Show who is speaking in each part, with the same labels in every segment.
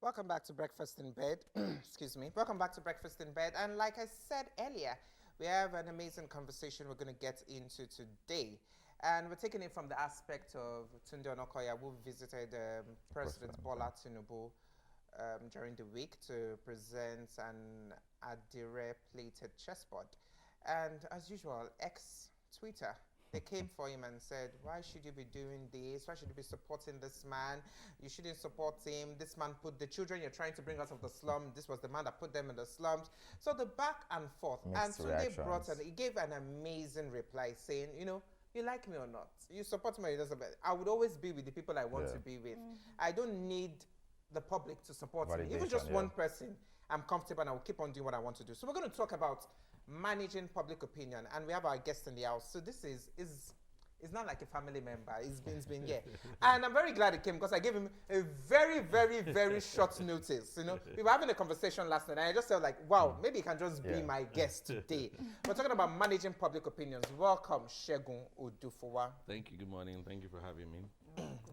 Speaker 1: Welcome back to Breakfast in Bed. Excuse me. Welcome back to Breakfast in Bed. And like I said earlier, we have an amazing conversation we're going to get into today. And we're taking it from the aspect of Tunde Onokoya, who visited President Bola Tinubu during the week to present an Adire plated chessboard. And as usual, ex Twitter, they came for him and said, why should you be doing this? Why should you be supporting this man? You shouldn't support him. This man put the children you're trying to bring out of the slum. This was the man that put them in the slums. So the back and forth.
Speaker 2: Mixed
Speaker 1: and Tunde brought
Speaker 2: reactions.
Speaker 1: he gave an amazing reply saying, you like me or not, you support me or you don't support. I would always be with the people I want to be with. I don't need the public to support me. Even just one person, I'm comfortable and I will keep on doing what I want to do. So we're going to talk about managing public opinion, and we have our guest in the house. So this is it's not like a family member. It's been here. And I'm very glad he came because I gave him a very, very, very short notice. We were having a conversation last night and I just felt like, wow, maybe he can just be my guest today. We're talking about managing public opinions. Welcome, Segun Odufowa.
Speaker 3: Thank you. Good morning. Thank you for having me.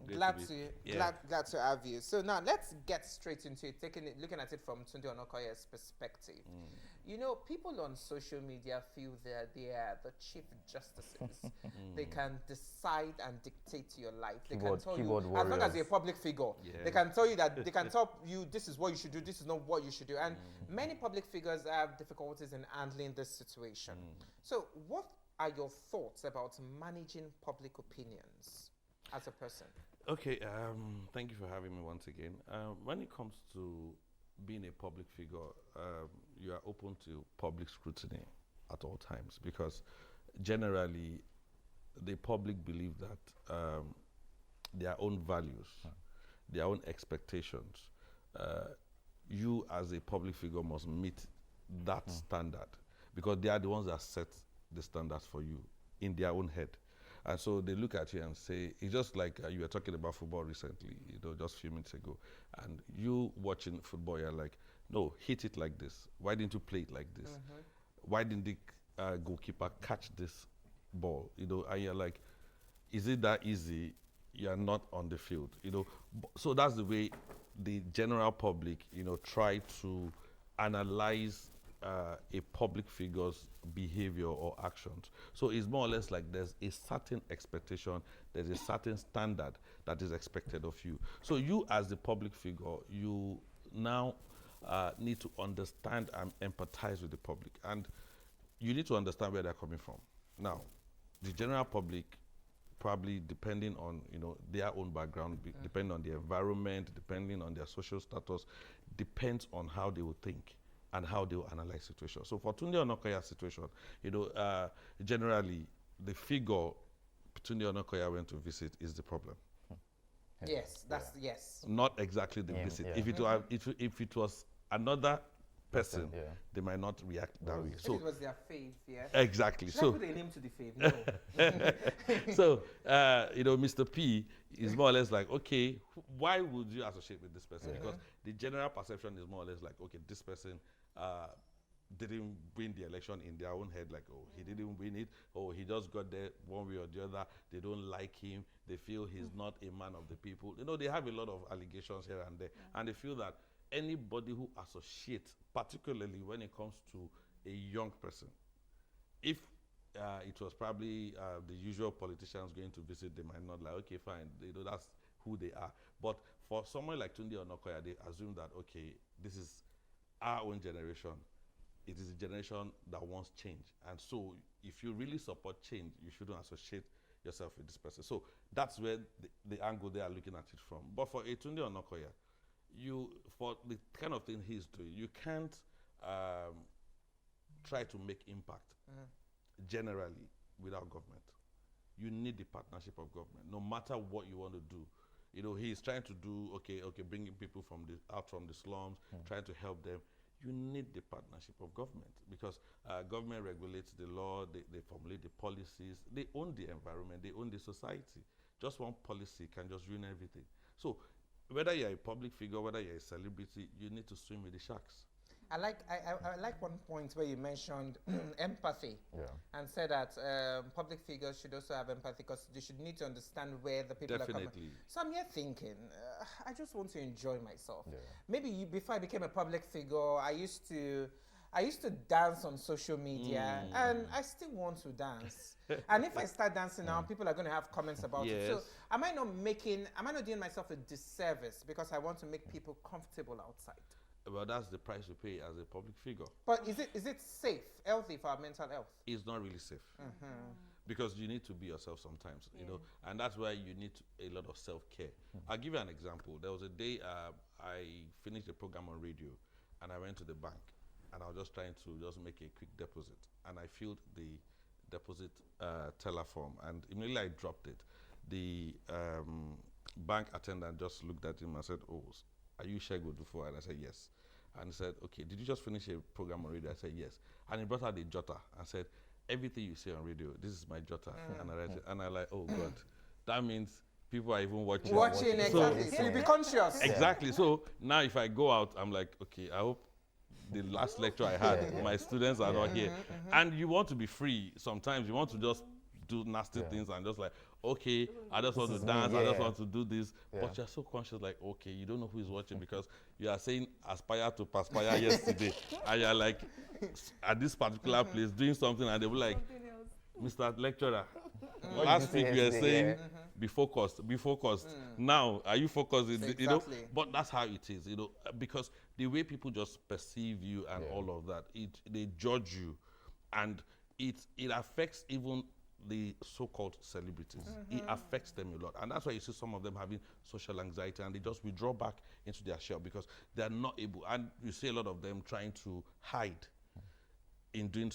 Speaker 1: Glad to have you. So now let's get straight into it, looking at it from Tunde Onokoya's perspective. People on social media feel that they are the chief justices. They can decide and dictate your life. They can tell you, as long as you're a public figure, they can tell you that they can tell you this is what you should do, this is not what you should do. And many public figures have difficulties in handling this situation. So what are your thoughts about managing public opinions as a person?
Speaker 3: Okay, thank you for having me once again. When it comes to being a public figure, you are open to public scrutiny at all times because generally the public believe that their own values, their own expectations, you as a public figure must meet that standard because they are the ones that set the standards for you in their own head. And so they look at you and say, it's just like you were talking about football recently, just a few minutes ago. And you watching football, you're like, no, hit it like this. Why didn't you play it like this? Why didn't the goalkeeper catch this ball? And you're like, is it that easy? You're not on the field, So that's the way the general public, try to analyze a public figure's behavior or actions. So it's more or less like there's a certain expectation, there's a certain standard that is expected of you. So you as the public figure, you now need to understand and empathize with the public. And you need to understand where they're coming from. Now, the general public, probably depending on their own background, depending on the environment, depending on their social status, depends on how they will think and how they will analyze situations. So for Tunde Onokoya's situation, generally the figure Tunde Onokoya went to visit is the problem.
Speaker 1: Yes, yes.
Speaker 3: Not exactly the visit. If it was another person, they might not react that way.
Speaker 1: So it was their faith, yeah.
Speaker 3: Exactly.
Speaker 1: Should I put a name to the faith? No.
Speaker 3: So Mr. P is more or less like, okay, why would you associate with this person? Because the general perception is more or less like, okay, this person didn't win the election in their own head, like, oh, he didn't win it, or he just got there one way or the other. They don't like him. They feel he's not a man of the people. They have a lot of allegations here and there, and they feel that anybody who associates, particularly when it comes to a young person, if it was probably the usual politicians going to visit, they might not like, okay, fine, that's who they are. But for someone like Tunde Onokoya, they assume that, okay, this is our own generation. It is a generation that wants change. And so if you really support change, you shouldn't associate yourself with this person. So that's where the angle they are looking at it from. But for a Tunde Onokoya, for the kind of thing he's doing, you can't try to make impact generally without government. You need the partnership of government, no matter what you want to do. He's trying to do, bringing people out from the slums, trying to help them. You need the partnership of government because government regulates the law, they formulate the policies, they own the environment, they own the society. Just one policy can just ruin everything. So whether you're a public figure, whether you're a celebrity, you need to swim with the sharks.
Speaker 1: I like one point where you mentioned empathy
Speaker 2: Yeah.
Speaker 1: and said that public figures should also have empathy because they should need to understand where the people are coming.
Speaker 3: Definitely.
Speaker 1: So I'm here thinking, I just want to enjoy myself.
Speaker 2: Yeah.
Speaker 1: Maybe before I became a public figure, I used to dance on social media, and I still want to dance. And if I start dancing now, people are going to have comments about it. So
Speaker 3: Yes.
Speaker 1: am I not doing myself a disservice because I want to make people comfortable outside?
Speaker 3: Well, that's the price you pay as a public figure.
Speaker 1: But is it safe, healthy for our mental health?
Speaker 3: It's not really safe because you need to be yourself sometimes, you know, and that's why you need a lot of self-care. I'll give you an example. There was a day I finished a program on radio, and I went to the bank, and I was just trying to just make a quick deposit, and I filled the deposit teller form, and immediately I dropped it. The bank attendant just looked at him and said, "Oh, are you Shego before?" And I said, "Yes." And he said, "Okay, did you just finish a program on radio?" I said, "Yes." And he brought out the jotter and said, "Everything you say on radio, this is my jotter." And I read it, and I like, "Oh God, that means people are even watching."
Speaker 1: Watching, exactly. So you be conscious.
Speaker 3: Exactly. So now if I go out, I'm like, okay, I hope the last lecture I had, my students are not here. And you want to be free. Sometimes you want to just do nasty things and just like, okay, I just want to dance, I just want to do this. But you're so conscious, like, okay, you don't know who is watching because you are saying aspire to perspire yesterday. And you're like, at this particular place doing something, and they will like, "Mr. Lecturer, last week you were saying be focused, be focused. Now, are you focused?" You know,
Speaker 1: Exactly.
Speaker 3: but that's how it is, you know, because the way people just perceive you and all of that, they judge you, and it affects even the so-called celebrities. It affects them a lot, and that's why you see some of them having social anxiety, and they just withdraw back into their shell because they are not able. And you see a lot of them trying to hide in doing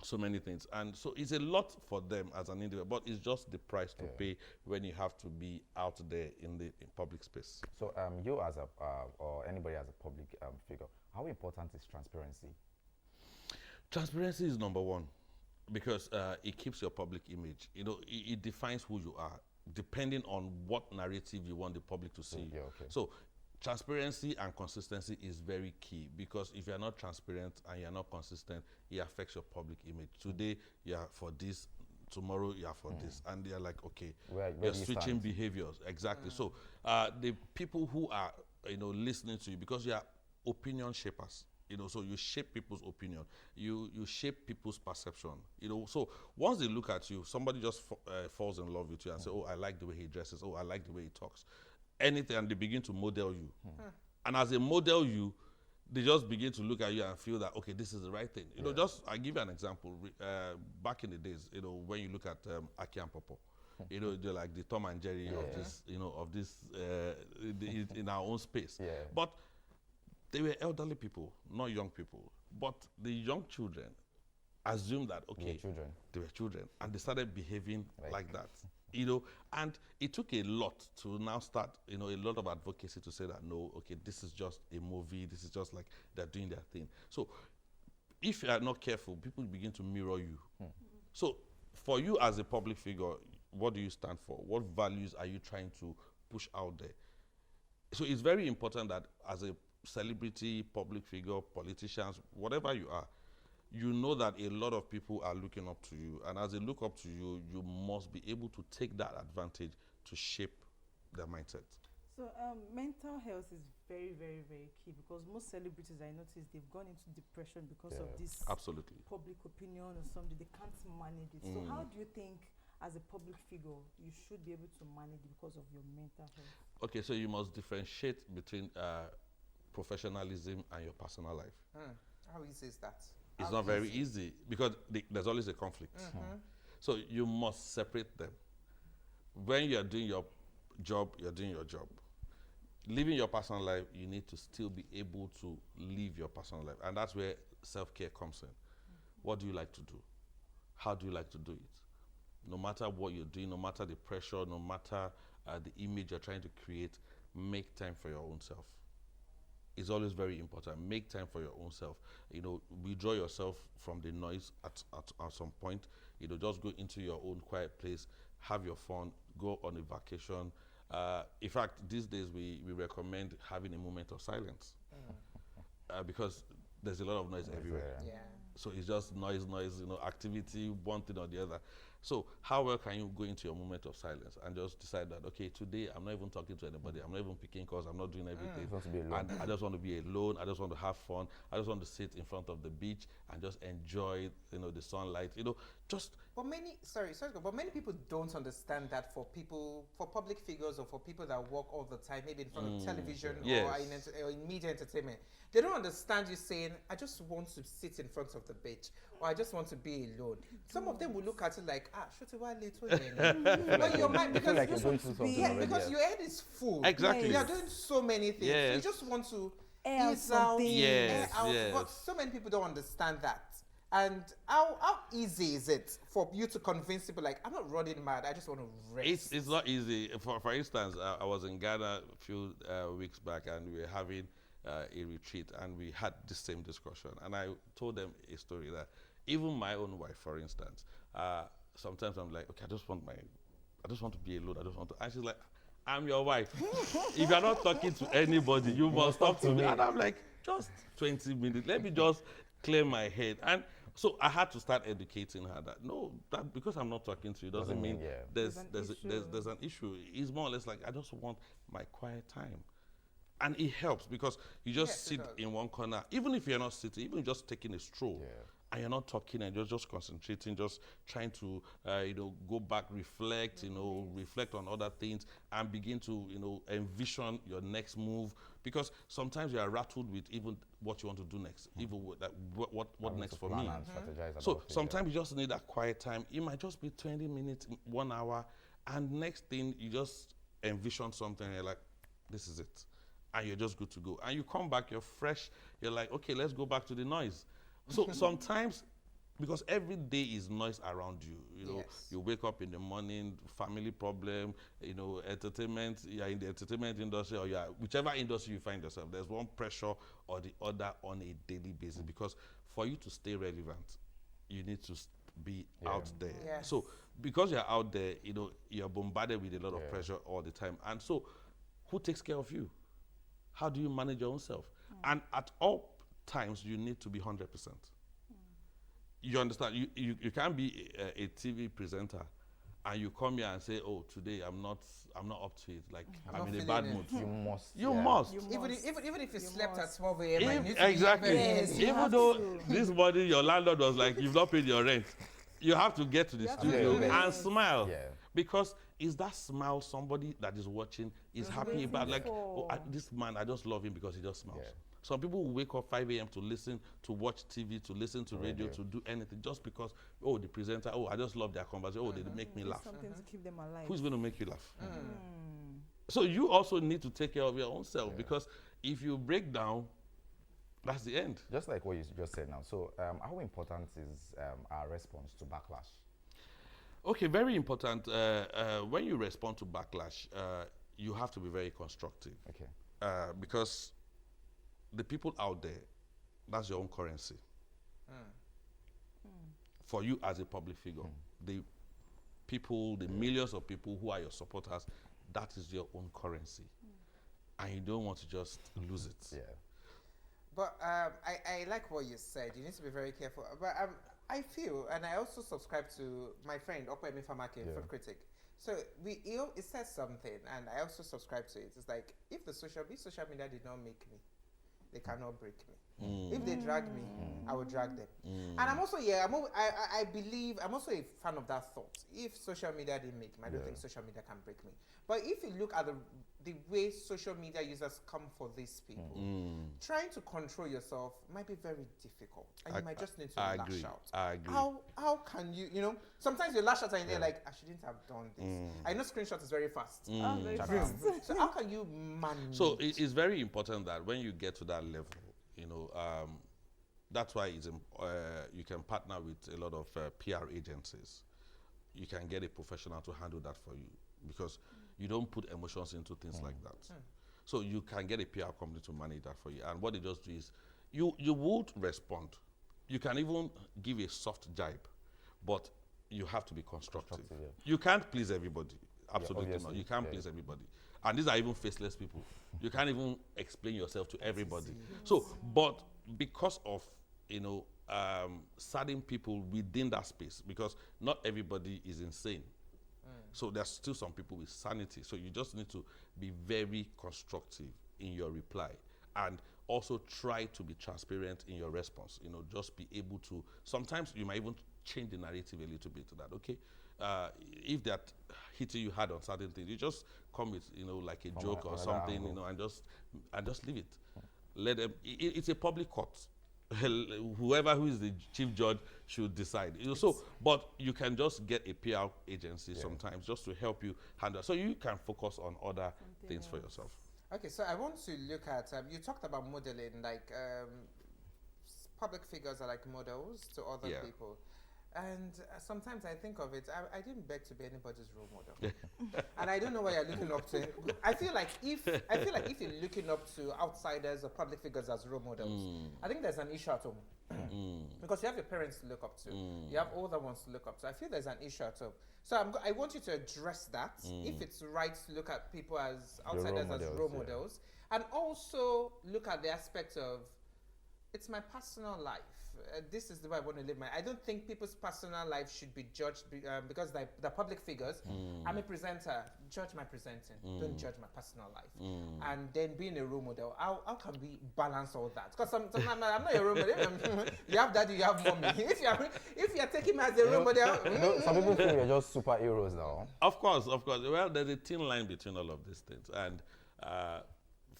Speaker 3: so many things, and so it's a lot for them as an individual, but it's just the price to pay when you have to be out there in public space.
Speaker 2: So you as a or anybody as a public figure, how important is transparency?
Speaker 3: Transparency is number one because it keeps your public image. You know, it defines who you are depending on what narrative you want the public to see.
Speaker 2: Yeah, okay.
Speaker 3: So transparency and consistency is very key because if you're not transparent and you're not consistent, it affects your public image. Today, you're for this, tomorrow, you're for this. And they're like, okay,
Speaker 2: Where
Speaker 3: you're
Speaker 2: do you
Speaker 3: switching
Speaker 2: stand?
Speaker 3: behaviors. Exactly. So the people who are, you know, listening to you, because you are opinion shapers. You know, so you shape people's opinion. You shape people's perception. You know, so once they look at you, somebody just falls in love with you and say, "Oh, I like the way he dresses. Oh, I like the way he talks." Anything, and they begin to model you. And as they model you, they just begin to look at you and feel that, okay, this is the right thing. You know, just I give you an example. Back in the days, you know, when you look at Aki and Popo, you know, they're like the Tom and Jerry of this, you know, of this in our own space.
Speaker 2: Yeah.
Speaker 3: But they were elderly people, not young people. But the young children assumed that, okay,
Speaker 2: children.
Speaker 3: they were children, and they started behaving like that. You know, and it took a lot to now start, you know, a lot of advocacy to say that, no, okay, this is just a movie, this is just like they're doing their thing. So if you are not careful, people begin to mirror you. So for you as a public figure, what do you stand for? What values are you trying to push out there? So it's very important that as a celebrity, public figure, politicians, whatever you are, you know that a lot of people are looking up to you. And as they look up to you, you must be able to take that advantage to shape their mindset.
Speaker 4: So mental health is very, very, very key because most celebrities, I noticed, they've gone into depression because of this
Speaker 3: Absolutely.
Speaker 4: public opinion or something. They can't manage it. So how do you think, as a public figure, you should be able to manage it because of your mental health?
Speaker 3: Okay, so you must differentiate between professionalism and your personal life.
Speaker 1: How easy is that?
Speaker 3: It's
Speaker 1: How
Speaker 3: not very easy because there's always a conflict. So you must separate them. When you're doing your job, you're doing your job. Living your personal life, you need to still be able to live your personal life. And that's where self-care comes in. What do you like to do? How do you like to do it? No matter what you're doing, no matter the pressure, no matter the image you're trying to create, make time for your own self. It's always very important. Make time for your own self. You know, withdraw yourself from the noise at some point. You know, just go into your own quiet place, have your fun, go on a vacation. In fact, these days we recommend having a moment of silence because there's a lot of noise everywhere.
Speaker 1: Yeah.
Speaker 3: So it's just noise, activity, one thing or the other. So how well can you go into your moment of silence and just decide that, okay, today I'm not even talking to anybody, I'm not even picking calls, I'm not doing everything.
Speaker 2: Just want to be alone.
Speaker 3: And I just want to be alone, I just want to have fun, I just want to sit in front of the beach and just enjoy, the sunlight, just
Speaker 1: But but many people don't understand that for public figures or for people that work all the time, maybe in front of television
Speaker 3: Yes.
Speaker 1: or in media entertainment. They don't understand you saying, I just want to sit in front of the beach or I just want to be alone. Some of them will look at it like, should I later? But your mind,
Speaker 2: I feel
Speaker 1: because
Speaker 2: like you're going through something already.
Speaker 1: because your head is full.
Speaker 3: Exactly.
Speaker 1: You are doing so many things.
Speaker 3: Yes.
Speaker 1: You just want to
Speaker 4: Air out
Speaker 1: ease out,
Speaker 4: something.
Speaker 3: Yes,
Speaker 1: air out.
Speaker 3: yes.
Speaker 1: But so many people don't understand that. And how easy is it for you to convince people like, I'm not running mad, I just want to rest?
Speaker 3: It's not easy. For instance, I was in Ghana a few weeks back, and we were having a retreat, and we had the same discussion. And I told them a story that even my own wife, for instance, sometimes I'm like, okay, I just want to be alone. I just want to. And she's like, I'm your wife. If you're not talking to anybody, you must talk to me. And I'm like, just 20 minutes. Let me just clear my head. And so I had to start educating her that because I'm not talking to you doesn't mean there's an issue. It's more or less like I just want my quiet time. And it helps because you just sit in one corner, even if you're not sitting, even just taking a stroll, and you're not talking and you're just concentrating, just trying to, go back, reflect, reflect on other things and begin to, envision your next move. Because sometimes you are rattled with even what you want to do next, even with that, what next for me. So sometimes you just need that quiet time. It might just be 20 minutes, 1 hour, and next thing you just envision something and you're like, this is it. And you're just good to go. And you come back, you're fresh, you're like, okay, let's go back to the noise. So sometimes, because every day is noise around you, you wake up in the morning, family problem, entertainment, you're in the entertainment industry, or you're whichever industry you find yourself, there's one pressure or the other on a daily basis. Because for you to stay relevant, you need to be out there.
Speaker 1: Yes.
Speaker 3: So because you're out there, you're bombarded with a lot of pressure all the time. And so who takes care of you? How do you manage your own self? And at all times, you need to be 100%. You understand? You can't be a TV presenter and you come here and say, oh, today I'm not up to it. Like, I'm in a bad mood.
Speaker 2: You must.
Speaker 1: Even if you slept at 12 a.m.
Speaker 3: Exactly.
Speaker 4: Yes, you
Speaker 3: Even
Speaker 4: have
Speaker 3: though
Speaker 4: to.
Speaker 3: this morning your landlord was like, you've not paid your rent, you have to get to the studio and smile.
Speaker 2: Yeah.
Speaker 3: Because is that smile somebody that is watching is happy about? Like, this man, I just love him because he just smiles.
Speaker 2: Yeah.
Speaker 3: Some people will wake up 5 a.m. to listen, to watch TV, to listen to radio, to do anything just because, the presenter, I just love their conversation, they make me laugh.
Speaker 4: Something to keep them alive.
Speaker 3: Who's going to make you laugh? So you also need to take care of your own self because if you break down, that's the end.
Speaker 2: Just like what you just said now. So how important is our response to backlash?
Speaker 3: Okay, very important. When you respond to backlash, you have to be very constructive.
Speaker 2: Okay.
Speaker 3: Because the people out there, that's your own currency. For you as a public figure, the people, the millions of people who are your supporters, that is your own currency. And you don't want to just lose it.
Speaker 2: Yeah.
Speaker 1: But I like what you said. You need to be very careful. But I feel, and I also subscribe to my friend Okwemi Famake, food critic. So he says something, and I also subscribe to it. It's like, if social media did not make me, they cannot break me. If they drag me, I will drag them. And I'm also, I believe, I'm also a fan of that thought. If social media didn't make me, I don't think social media can break me. But if you look at the way social media users come for these people, trying to control yourself might be very difficult. And you might just need to lash out.
Speaker 3: I agree.
Speaker 1: How can you, sometimes you lash out and you're like, I shouldn't have done this. I know screenshot is very fast.
Speaker 4: Very fast.
Speaker 1: So how can you manage?
Speaker 3: So it's very important that when you get to that level, that's why you can partner with a lot of PR agencies. You can get a professional to handle that for you because you don't put emotions into things like that. So you can get a PR company to manage that for you. And what they just do is you would respond. You can even give a soft jibe, but you have to be constructive. You can't please everybody. Absolutely not. You can't please everybody. And these are even faceless people. You can't even explain yourself to everybody. So, but because of certain people within that space, because not everybody is insane. So there's still some people with sanity. So you just need to be very constructive in your reply, and also try to be transparent in your response. Just be able to, sometimes you might even change the narrative a little bit to that. Okay, if that hitting you hard on certain things, you just come with like a joke or something,
Speaker 2: angle.
Speaker 3: and just leave it. Let them. It's a public court. Whoever who is the chief judge should decide. So, but you can just get a PR agency sometimes just to help you handle, so you can focus on other things for yourself.
Speaker 1: Okay, so I want to look at, you talked about modeling, like public figures are like models to other
Speaker 3: Yeah.
Speaker 1: people. And sometimes I think of it, I didn't beg to be anybody's role model. And I don't know why you're looking up to. I feel like if you're looking up to outsiders or public figures as role models, I think there's an issue at home. Because you have your parents to look up to, you have older ones to look up to. I feel there's an issue at home. So I want you to address that, if it's right to look at people as outsiders as role models, and also look at the aspect of, it's my personal life. This is the way I want to live my. I don't think people's personal life should be judged because they're public figures. I'm a presenter. Judge my presenting. Don't judge my personal life. And then being a role model, how can we balance all that? Because sometimes I'm not a role model. You have daddy, you have mommy. If you're taking me as a role model,
Speaker 2: some people feel we're just superheroes now.
Speaker 3: Of course. Well, there's a thin line between all of these things, and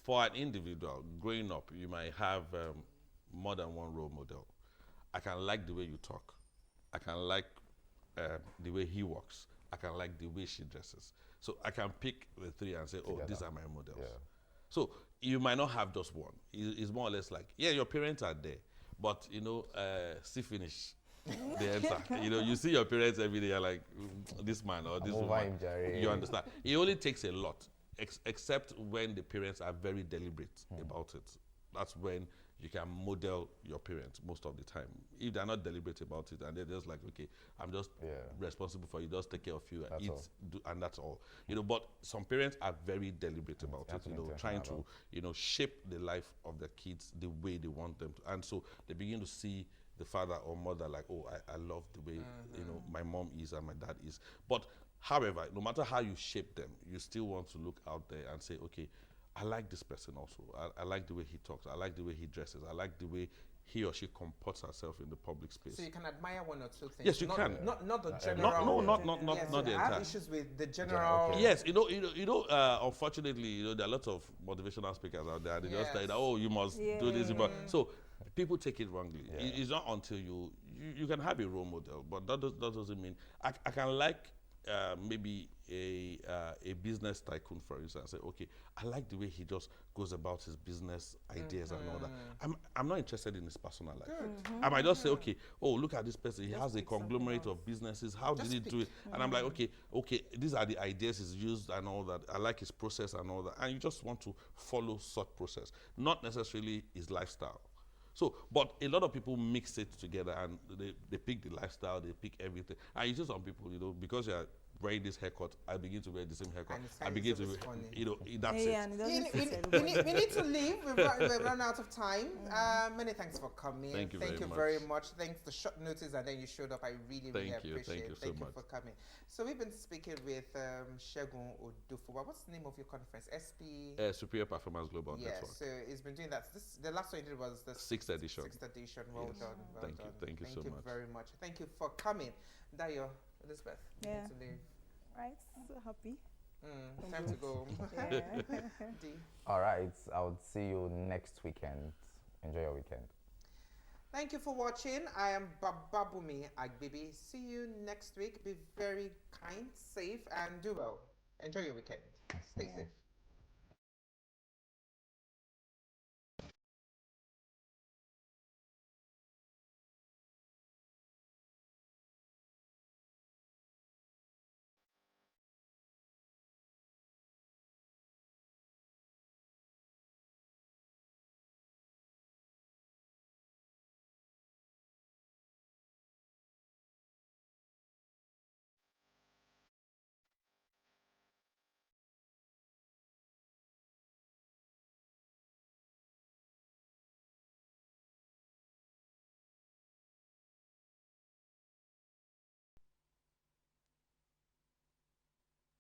Speaker 3: for an individual growing up, you might have more than one role model. I can like the way you talk. I can like the way he walks. I can like the way she dresses. So I can pick the three and say, oh, these are my models.
Speaker 2: Yeah.
Speaker 3: So you might not have just one. It's more or less like, yeah, your parents are there, but see finish. They enter. You see your parents every day. You're like, this man or this woman. You understand? It only takes a lot, except when the parents are very deliberate about it. That's when you can model your parents most of the time. If they're not deliberate about it and they're just like, okay, I'm just responsible for you, just take care of you,
Speaker 2: That's
Speaker 3: eat,
Speaker 2: all.
Speaker 3: and that's all. But some parents are very deliberate about it, trying to, shape the life of their kids the way they want them to. And so they begin to see the father or mother like, oh, I love the way, my mom is and my dad is. But however, no matter how you shape them, you still want to look out there and say, okay, I like this person also. I like the way he talks. I like the way he dresses. I like the way he or she comports herself in the public space.
Speaker 1: So you can admire one or two things.
Speaker 3: Yes, you can.
Speaker 1: Not the general.
Speaker 3: No, not the
Speaker 1: I have
Speaker 3: entire.
Speaker 1: issues with the general.
Speaker 3: Yes, unfortunately, there are a lot of motivational speakers out there. They just say, oh, you must do this. So people take it wrongly. It's not until you can have a role model, but that doesn't mean I can like maybe a business tycoon, for instance. Say, okay, I like the way he just goes about his business ideas and all that. I'm not interested in his personal life. I might just say, okay, oh, look at this person. He has a conglomerate of businesses. How did he do it? And I'm like, okay, these are the ideas he's used and all that. I like his process and all that. And you just want to follow such process, not necessarily his lifestyle. So, but a lot of people mix it together and they pick the lifestyle, they pick everything. And you see some people, because you're wearing this haircut, I begin to wear the same haircut. I begin to, that's it.
Speaker 4: And it
Speaker 1: We need to leave. We've run out of time. Many thanks for coming.
Speaker 3: Thank you very
Speaker 1: very much. Thanks for short notice and then you showed up. I really appreciate it.
Speaker 3: Thank you so much.
Speaker 1: For coming. So we've been speaking with Segun Odufuwa. What's the name of your conference?
Speaker 3: Superior Performance Global Network.
Speaker 1: So he's been doing that. The last one he did was the
Speaker 3: 6th edition.
Speaker 1: Well done.
Speaker 3: Thank you so much.
Speaker 1: Very much. Thank you for coming. Dayo, Elizabeth.
Speaker 4: Yeah.
Speaker 1: You need to leave.
Speaker 4: Right, so happy.
Speaker 1: Time to go. D.
Speaker 2: All right, I'll see you next weekend. Enjoy your weekend.
Speaker 1: Thank you for watching. I am Bababumi Agbibi. See you next week. Be very kind, safe, and do well. Enjoy your weekend. Stay safe.